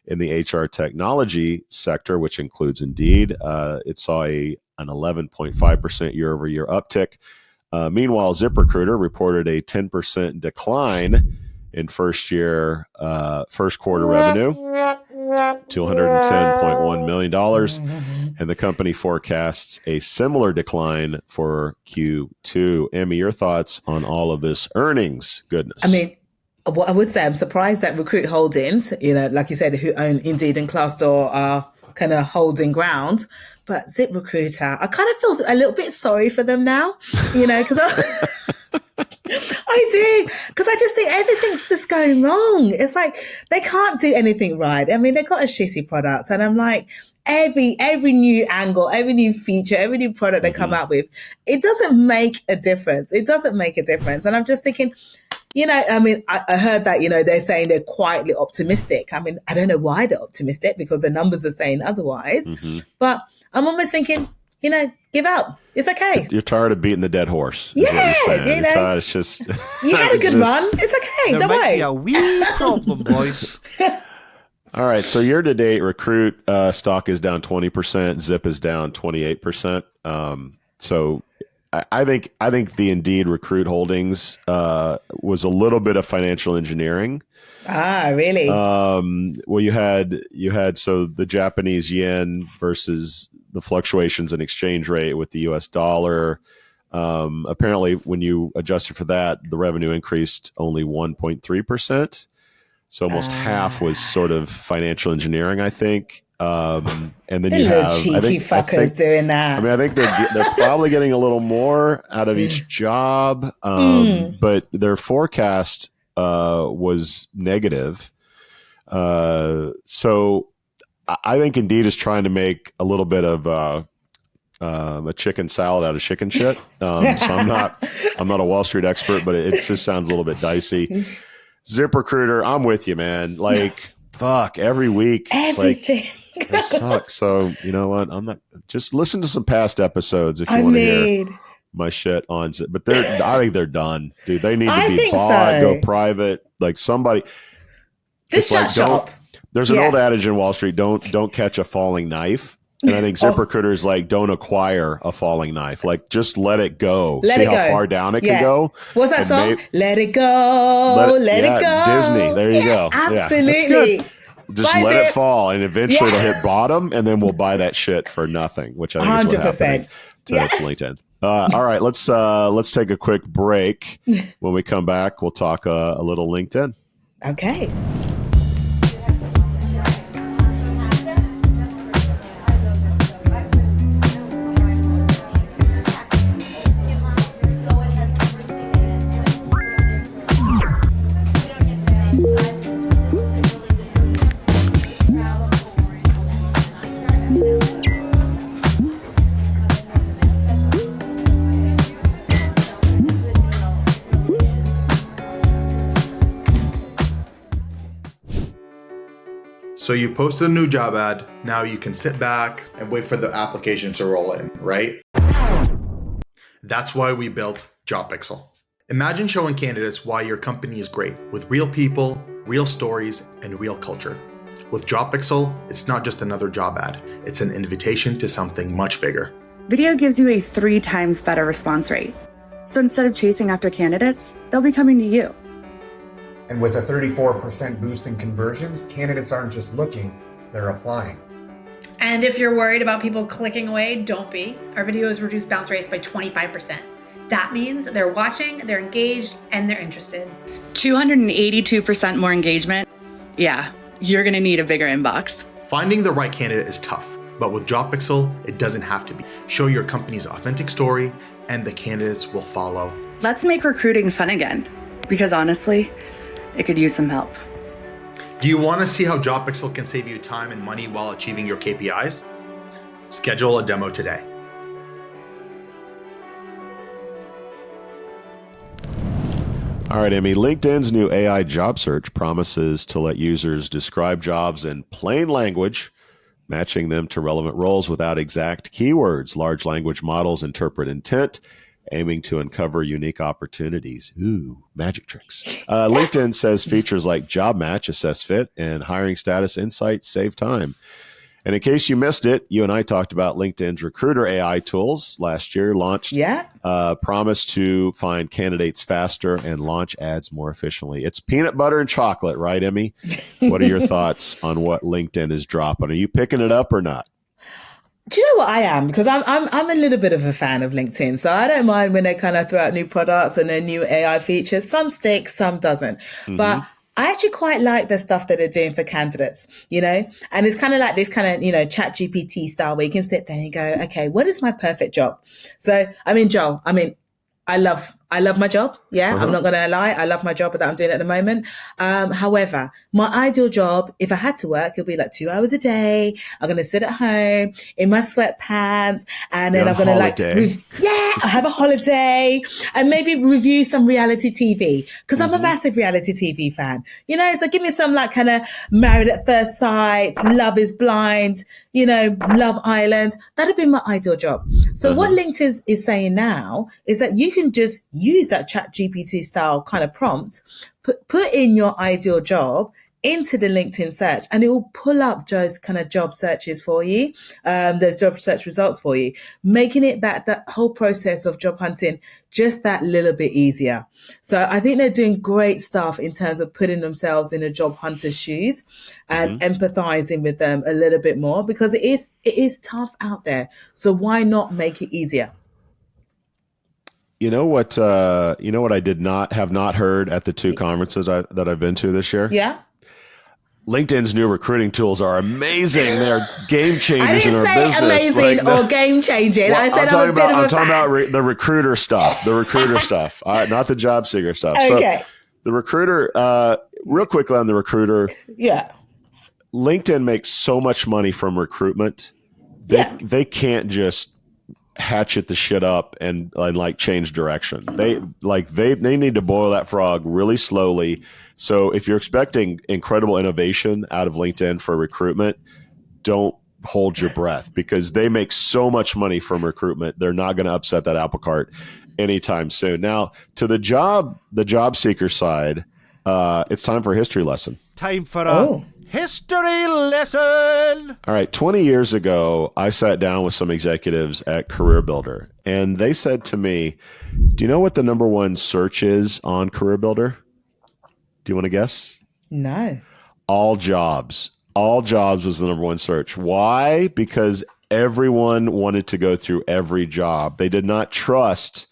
in the HR technology sector, which includes Indeed. It saw an 11.5% year-over-year uptick. Meanwhile, ZipRecruiter reported a 10% decline in first quarter revenue to $110.1 million, and the company forecasts a similar decline for Q2. Emi, your thoughts on all of this earnings goodness? I mean, what I would say, I'm surprised that Recruit Holdings, like you said, who own Indeed and Glassdoor, are kind of holding ground. But ZipRecruiter, I kind of feel a little bit sorry for them now, because I do, because I just think everything's just going wrong. It's like they can't do anything right. I mean, they've got a shitty product, and I'm like, every new angle, every new feature, every new product they come out with, it doesn't make a difference. It doesn't make a difference. And I'm just thinking, I mean, I heard that, they're saying they're quietly optimistic. I mean, I don't know why they're optimistic because the numbers are saying otherwise. But I'm almost thinking, give up. It's okay. You're tired of beating the dead horse. Yeah, it's just you had a good run. It's okay. Don't worry. Be a wee problem, boys. All right. So year to date, Recruit stock is down 20%. Zip is down 28%. So I think the Indeed Recruit holdings was a little bit of financial engineering. Ah, really? Well, you had so the Japanese yen versus the fluctuations in exchange rate with the U.S. dollar. Apparently, when you adjusted for that, the revenue increased only 1.3%. So almost half was sort of financial engineering, I think. And then the you little have cheeky fuckers doing that. I mean, I think they're probably getting a little more out of each job, but their forecast was negative. So I think Indeed is trying to make a little bit of a chicken salad out of chicken shit. So I'm not a Wall Street expert, but it just sounds a little bit dicey. ZipRecruiter, I'm with you, man. Like, fuck, every week. Everything. It's like, it sucks. So you know what? I'm not. Just listen to some past episodes if you want to hear my shit on Zip. But I think they're done, dude. They need to be bought, go private. Like somebody. Just shut shop. There's an old adage in Wall Street: don't catch a falling knife. And I think ZipRecruiter is like, don't acquire a falling knife. Like, just let it go. See how far down it can go. What's that song? Let it go. Let it go. Disney. There you go. Absolutely. Yeah, just let it fall, and eventually it'll hit bottom, and then we'll buy that shit for nothing, which I think is what happened to LinkedIn. All right, let's take a quick break. When we come back, we'll talk a little LinkedIn. Okay. So you posted a new job ad. Now you can sit back and wait for the applications to roll in, right? That's why we built JobPixel. Imagine showing candidates why your company is great with real people, real stories, and real culture. With JobPixel, it's not just another job ad. It's an invitation to something much bigger. Video gives you a 3 times better response rate. So instead of chasing after candidates, they'll be coming to you. And with a 34% boost in conversions, candidates aren't just looking, they're applying. And if you're worried about people clicking away, don't be. Our videos reduce bounce rates by 25%. That means they're watching, they're engaged, and they're interested. 282% more engagement. Yeah, you're gonna need a bigger inbox. Finding the right candidate is tough, but with JobPixel, it doesn't have to be. Show your company's authentic story, and the candidates will follow. Let's make recruiting fun again, because honestly, it could use some help. Do you want to see how JobPixel can save you time and money while achieving your KPIs? Schedule a demo today. All right, Emi. LinkedIn's new AI job search promises to let users describe jobs in plain language, matching them to relevant roles without exact keywords. Large language models interpret intent, aiming to uncover unique opportunities. Ooh, magic tricks. LinkedIn says features like job match, assess fit, and hiring status insights save time. And in case you missed it, you and I talked about LinkedIn's recruiter AI tools last year, launched, promised to find candidates faster and launch ads more efficiently. It's peanut butter and chocolate, right, Emi? What are your thoughts on what LinkedIn is dropping? Are you picking it up or not? Do you know what I am? Because I'm a little bit of a fan of LinkedIn. So I don't mind when they kind of throw out new products and then new AI features. Some stick, some doesn't. Mm-hmm. But I actually quite like the stuff that they're doing for candidates, and it's kind of like this kind of, chat GPT style where you can sit there and go, okay, what is my perfect job? So, Joel, I I love my job. Yeah, Uh-huh. I'm not going to lie. I love my job that I'm doing at the moment. However, my ideal job, if I had to work, it'll be like 2 hours a day. I'm going to sit at home in my sweatpants, and then I'm going to I have a holiday, and maybe review some reality TV, because I'm a massive reality TV fan. You know, so give me some like kind of Married at First Sight, Love is Blind, you know, Love Island. That'd be my ideal job. So what LinkedIn is saying now is that you can just use that ChatGPT style kind of prompt, put in your ideal job into the LinkedIn search, and it will pull up those kind of job searches for you, those job search results for you, making it that whole process of job hunting just that little bit easier. So I think they're doing great stuff in terms of putting themselves in a job hunter's shoes and empathizing with them a little bit more, because it is tough out there. So why not make it easier? You know what I have not heard at the two conferences that I've been to this year? Yeah. LinkedIn's new recruiting tools are amazing. They're game changers I in our didn't say business. amazing or game changing. Well, I said I'm I'm a bit of a I'm talking fan. about the recruiter stuff. The recruiter stuff, not the job seeker stuff. Okay. So the recruiter, real quickly on the recruiter. Yeah. LinkedIn makes so much money from recruitment. They can't just hatchet the shit up and like change direction. They need to boil that frog really slowly. So if you're expecting incredible innovation out of LinkedIn for recruitment, don't hold your breath, because they make so much money from recruitment. They're not going to upset that apple cart anytime soon. Now to the job seeker side, it's time for a history lesson. Time for a history lesson. All right. 20 years ago, I sat down with some executives at Career Builder, and they said to me, do you know what the number one search is on Career Builder? Do you want to guess? No. All jobs. All jobs was the number one search. Why? Because everyone wanted to go through every job. They did not trust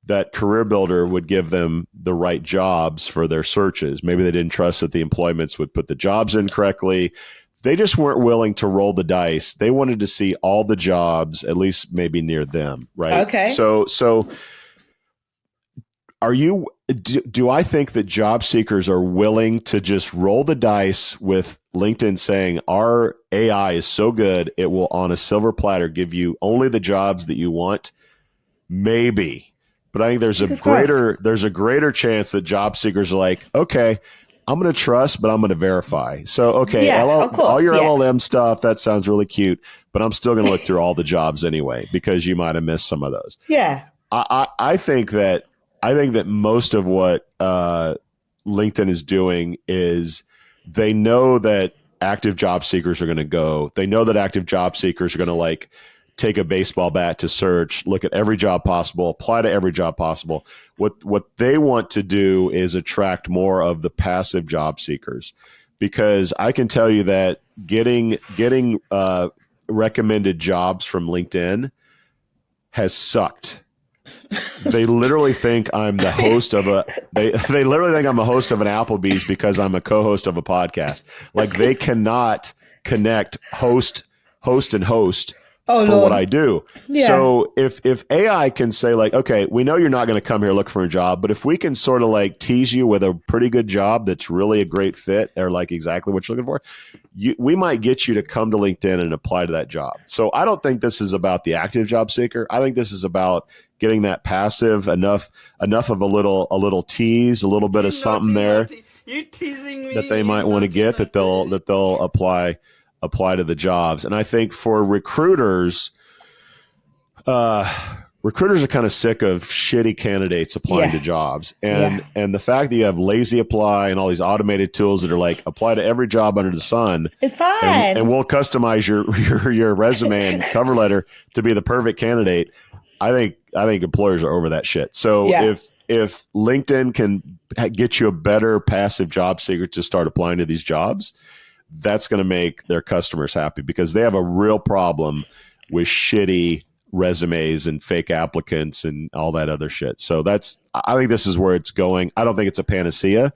that Career Builder would give them the right jobs for their searches. Maybe they didn't trust that the employments would put the jobs in correctly. They just weren't willing to roll the dice. They wanted to see all the jobs, at least maybe near them, right? Okay. So do I think that job seekers are willing to just roll the dice with LinkedIn saying our AI is so good, it will on a silver platter give you only the jobs that you want? Maybe. But I think there's a greater chance that job seekers are like, okay, I'm going to trust, but I'm going to verify. So, okay, of course, all your LLM stuff, that sounds really cute, but I'm still going to look through all the jobs anyway, because you might have missed some of those. Yeah. I think that most of what LinkedIn is doing is they know that active job seekers are going to go. They know that active job seekers are going to like take a baseball bat to search, look at every job possible, apply to every job possible. What they want to do is attract more of the passive job seekers, because I can tell you that getting recommended jobs from LinkedIn has sucked. They literally think I'm the host of they literally think I'm a host of an Applebee's because I'm a co-host of a podcast. Like they cannot connect host and host for what I do. Yeah. So if AI can say like, okay, we know you're not going to come here look for a job, but if we can sort of like tease you with a pretty good job that's really a great fit or like exactly what you're looking for, we might get you to come to LinkedIn and apply to that job. So I don't think this is about the active job seeker. I think this is about getting that passive enough of a little tease, a little bit of something there You're teasing me. that they might want to get that they'll apply to the jobs. And I think for recruiters, recruiters are kind of sick of shitty candidates applying to jobs. And the fact that you have Lazy Apply and all these automated tools that are like apply to every job under the sun. It's fine. And we'll customize your resume and cover letter to be the perfect candidate. I think employers are over that shit. So if LinkedIn can get you a better passive job seeker to start applying to these jobs, that's going to make their customers happy, because they have a real problem with shitty resumes and fake applicants and all that other shit. So I think this is where it's going. I don't think it's a panacea,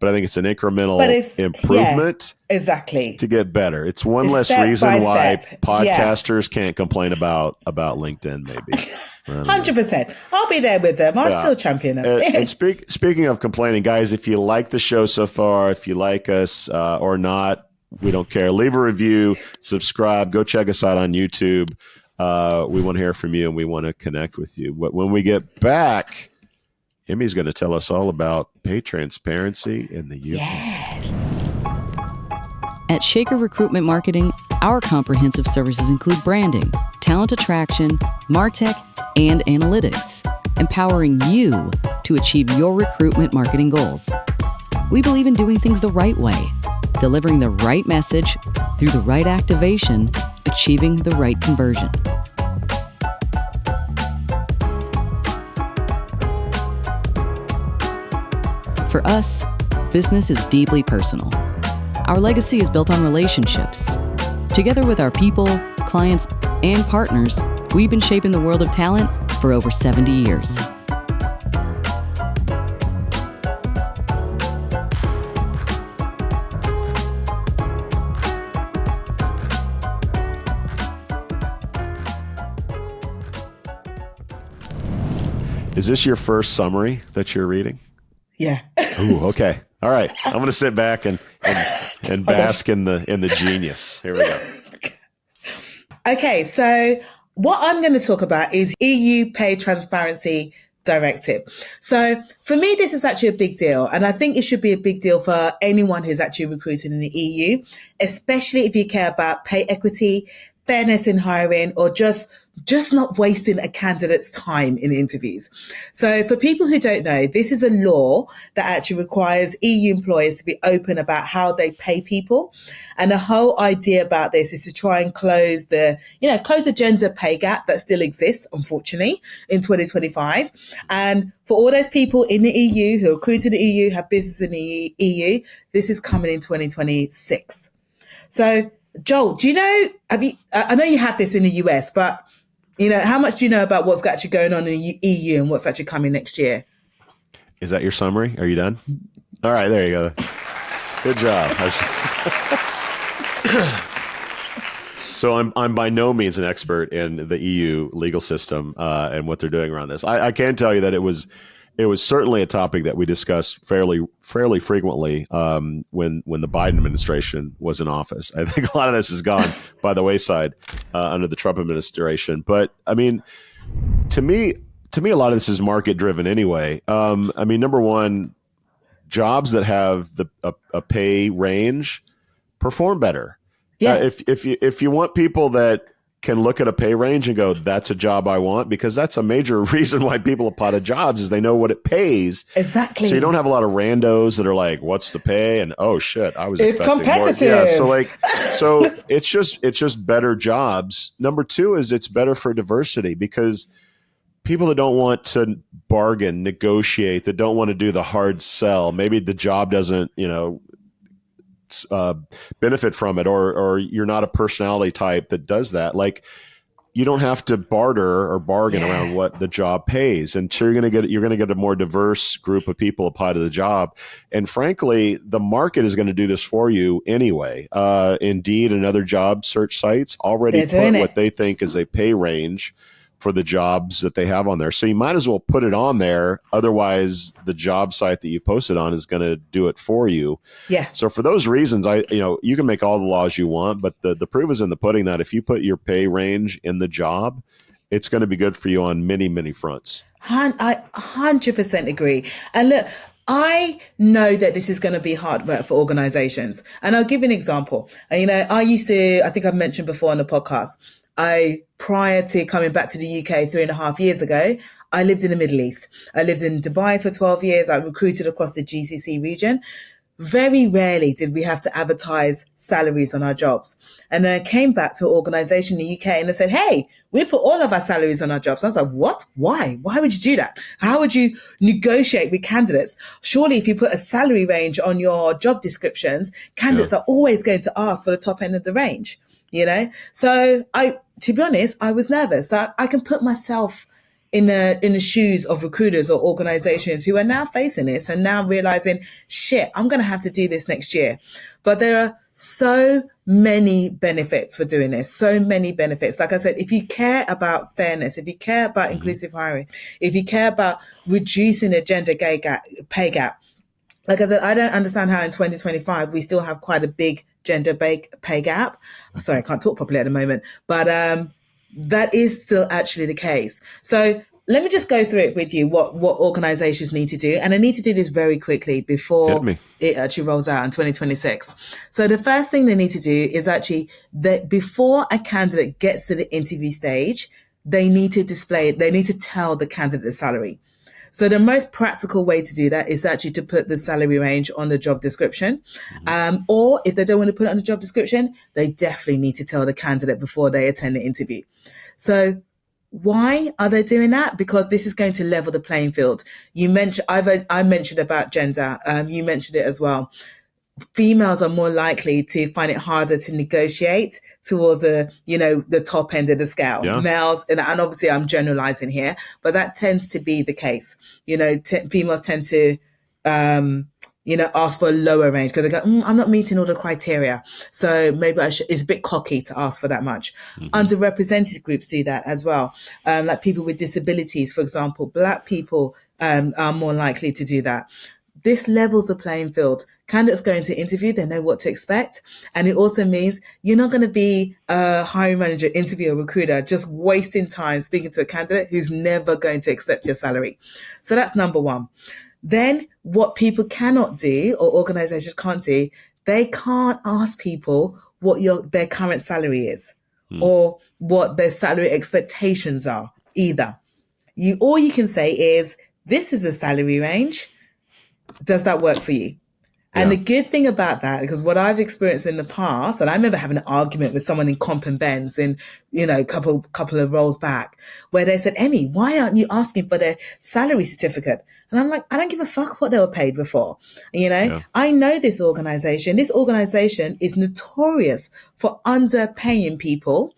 but I think it's an incremental improvement. Yeah, exactly. To get better. It's one less reason why podcasters can't complain about LinkedIn, maybe. 100%. I'll be there with them. I'll still champion them. And speaking of complaining, guys, if you like the show so far, if you like us or not, we don't care. Leave a review, subscribe, go check us out on YouTube. We want to hear from you and we want to connect with you. But when we get back, Emi's going to tell us all about pay transparency in the UK. Yes. At Shaker Recruitment Marketing, our comprehensive services include branding, talent attraction, MarTech, and analytics, empowering you to achieve your recruitment marketing goals. We believe in doing things the right way, delivering the right message through the right activation, achieving the right conversion. For us, business is deeply personal. Our legacy is built on relationships. Together with our people, clients, and partners, we've been shaping the world of talent for over 70 years. Is this your first summary that you're reading? Yeah. Ooh, okay. All right. I'm going to sit back and bask in the genius. Here we go. Okay, so what I'm going to talk about is EU Pay Transparency Directive. So for me, this is actually a big deal. And I think it should be a big deal for anyone who's actually recruiting in the EU, especially if you care about pay equity, fairness in hiring, or just not wasting a candidate's time in interviews. So for people who don't know, this is a law that actually requires EU employers to be open about how they pay people. And the whole idea about this is to try and close the gender pay gap that still exists, unfortunately, in 2025. And for all those people in the EU who are recruited in the EU, have business in the EU, this is coming in 2026. So Joel, do you know, I know you have this in the US, but how much do you know about what's actually going on in the EU and what's actually coming next year? Is that your summary? Are you done? All right, there you go. Good job. So I'm by no means an expert in the EU legal system and what they're doing around this. I can tell you that it was certainly a topic that we discussed fairly frequently when the Biden administration was in office. I think a lot of this has gone by the wayside under the Trump administration. But I mean, to me, a lot of this is market driven anyway. Number one, jobs that have a pay range perform better. Yeah. If you want people that can look at a pay range and go, that's a job I want, because that's a major reason why people apply to jobs is they know what it pays. Exactly. So you don't have a lot of randos that are like, what's the pay? And oh shit, I was it's competitive. More. Yeah, so it's just better jobs. Number two is it's better for diversity, because people that don't want to bargain, negotiate, that don't want to do the hard sell, maybe the job doesn't, benefit from it, or you're not a personality type that does that. Like, you don't have to barter or bargain around what the job pays, and so you're going to get a more diverse group of people apply to the job. And frankly, the market is going to do this for you anyway. Indeed, and other job search sites already put what they think is a pay range for the jobs that they have on there. So you might as well put it on there. Otherwise, the job site that you posted on is going to do it for you. Yeah. So for those reasons, you can make all the laws you want, but the proof is in the pudding that if you put your pay range in the job, it's going to be good for you on many, many fronts. I 100% agree. And look, I know that this is going to be hard work for organizations. And I'll give you an example. I think I've mentioned before on the podcast, prior to coming back to the UK 3.5 years ago, I lived in the Middle East. I lived in Dubai for 12 years. I recruited across the GCC region. Very rarely did we have to advertise salaries on our jobs. And then I came back to an organization in the UK and they said, hey, we put all of our salaries on our jobs. And I was like, what? Why? Why would you do that? How would you negotiate with candidates? Surely if you put a salary range on your job descriptions, candidates are always going to ask for the top end of the range. So to be honest, I was nervous. So I can put myself in the shoes of recruiters or organizations who are now facing this and now realizing, shit, I'm going to have to do this next year. But there are so many benefits for doing this, so many benefits. Like I said, if you care about fairness, if you care about inclusive hiring, if you care about reducing the gender pay gap, like I said, I don't understand how in 2025 we still have quite a big gender pay gap. Sorry, I can't talk properly at the moment, but that is still actually the case. So let me just go through it with you, what organizations need to do. And I need to do this very quickly before it actually rolls out in 2026. So the first thing they need to do is actually that before a candidate gets to the interview stage, they need to tell the candidate the salary. So the most practical way to do that is actually to put the salary range on the job description. Or if they don't want to put it on the job description, they definitely need to tell the candidate before they attend the interview. So why are they doing that? Because this is going to level the playing field. I mentioned about gender. You mentioned it as well. Females are more likely to find it harder to negotiate towards the top end of the scale. Yeah. Males, and obviously I'm generalizing here, but that tends to be the case. Females tend to, ask for a lower range because they go, I'm not meeting all the criteria. So maybe it's a bit cocky to ask for that much. Underrepresented groups do that as well. Like people with disabilities, for example, Black people are more likely to do that. This levels the playing field. Candidates going to interview, they know what to expect. And it also means you're not going to be a hiring manager, interview, or recruiter, just wasting time speaking to a candidate who's never going to accept your salary. So that's number one. Then what people cannot do, or organizations can't do, they can't ask people what their current salary is or what their salary expectations are either. All you can say is, this is a salary range. Does that work for you? And the good thing about that, because what I've experienced in the past, and I remember having an argument with someone in Comp and Ben's in, a couple of roles back, where they said, Emi, why aren't you asking for their salary certificate? And I'm like, I don't give a fuck what they were paid before. I know this organization. This organization is notorious for underpaying people.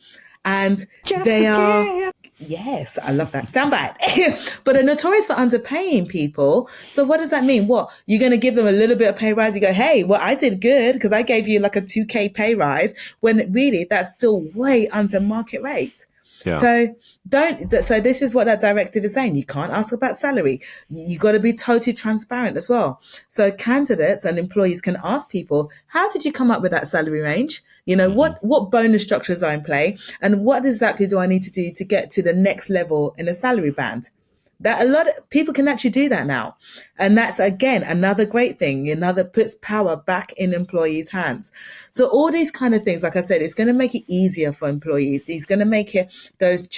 And they are, yes, I love that soundbite, but they're notorious for underpaying people. So what does that mean? What, you're going to give them a little bit of pay rise? You go, hey, well, I did good because I gave you like a 2K pay rise, when really that's still way under market rate. Yeah. So this is what that directive is saying. You can't ask about salary. You got to be totally transparent as well. So candidates and employees can ask people, how did you come up with that salary range? What bonus structures are in play, and what exactly do I need to do to get to the next level in a salary band? That a lot of people can actually do that now. And that's, again, another great thing, puts power back in employees' hands. So all these kind of things, like I said, it's going to make it easier for employees. It's going to make it, those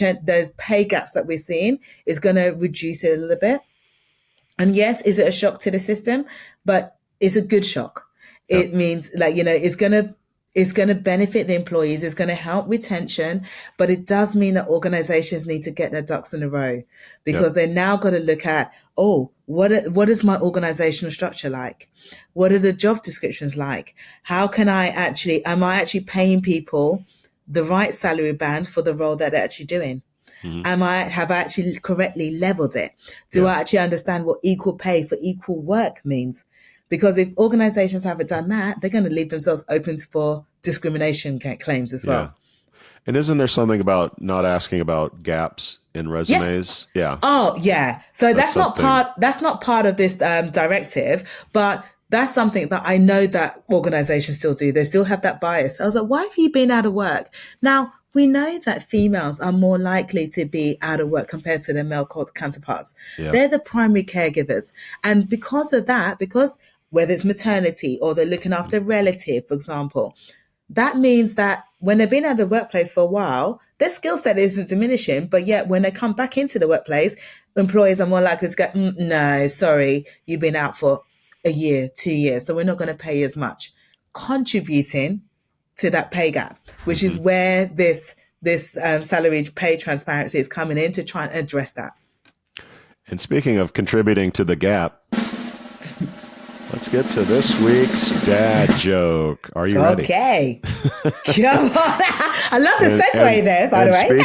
pay gaps that we're seeing is going to reduce it a little bit. And yes, is it a shock to the system? But it's a good shock. Yep. It means it's going to benefit the employees. It's going to help retention, but it does mean that organizations need to get their ducks in a row, because they're now got to look at, what is my organizational structure like? What are the job descriptions like? How can am I actually paying people the right salary band for the role that they're actually doing? Have I actually correctly leveled it? Do I actually understand what equal pay for equal work means? Because if organizations haven't done that, they're going to leave themselves open for discrimination claims as well. Yeah. And isn't there something about not asking about gaps in resumes? Yeah. Oh, yeah. So that's not part of this directive, but that's something that I know that organizations still do. They still have that bias. I was like, why have you been out of work? Now, we know that females are more likely to be out of work compared to their male counterparts. Yeah. They're the primary caregivers. And because of that, whether it's maternity or they're looking after a relative, for example, that means that when they've been out of the workplace for a while, their skill set isn't diminishing, but yet when they come back into the workplace, employers are more likely to go, no, sorry, you've been out for a year, 2 years, so we're not going to pay you as much, contributing to that pay gap, which is where this salary pay transparency is coming in to try and address that. And speaking of contributing to the gap, Let's get to this week's dad joke. Are you ready? Okay. Come on. I love the segue there, by the way.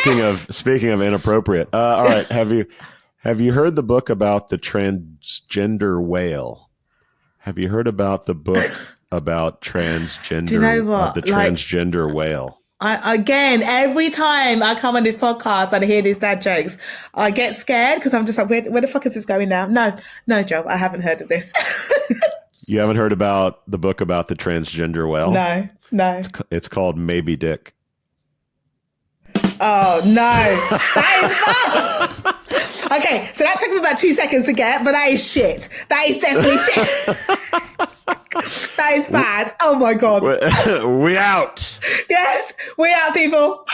Speaking of inappropriate. All right. Have you heard the book about the transgender whale? Have you heard about the book about transgender? Do you know what? The transgender whale. Again, every time I come on this podcast and I hear these dad jokes, I get scared because I'm just like, where the fuck is this going now? No, Joe, I haven't heard of this. You haven't heard about the book about the transgender whale? No. It's called Maybe Dick. Oh, no. That is bad. Okay, so that took me about 2 seconds to get, but that is shit. That is definitely shit. That is bad. Oh, my God. We out. Yes, we out, people.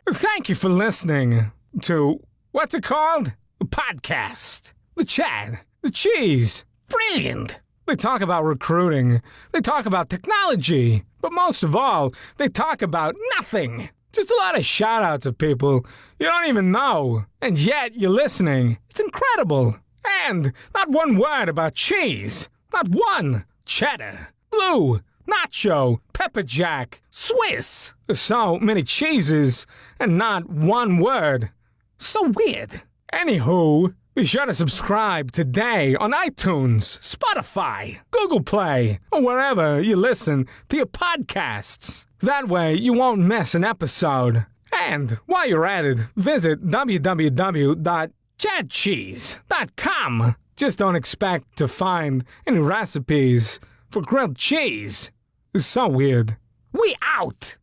Thank you for listening to, what's it called? A podcast. The Chad. The Cheese. Brilliant. They talk about recruiting. They talk about technology. But most of all, they talk about nothing. Just a lot of shout-outs of people you don't even know. And yet you're listening. It's incredible. And not one word about cheese. Not one. Cheddar. Blue. Nacho. Pepper jack. Swiss. So many cheeses and not one word. So weird. Anywho, be sure to subscribe today on iTunes, Spotify, Google Play, or wherever you listen to your podcasts. That way you won't miss an episode. And while you're at it, visit www.chadcheese.com. Just don't expect to find any recipes for grilled cheese. It's so weird. We out!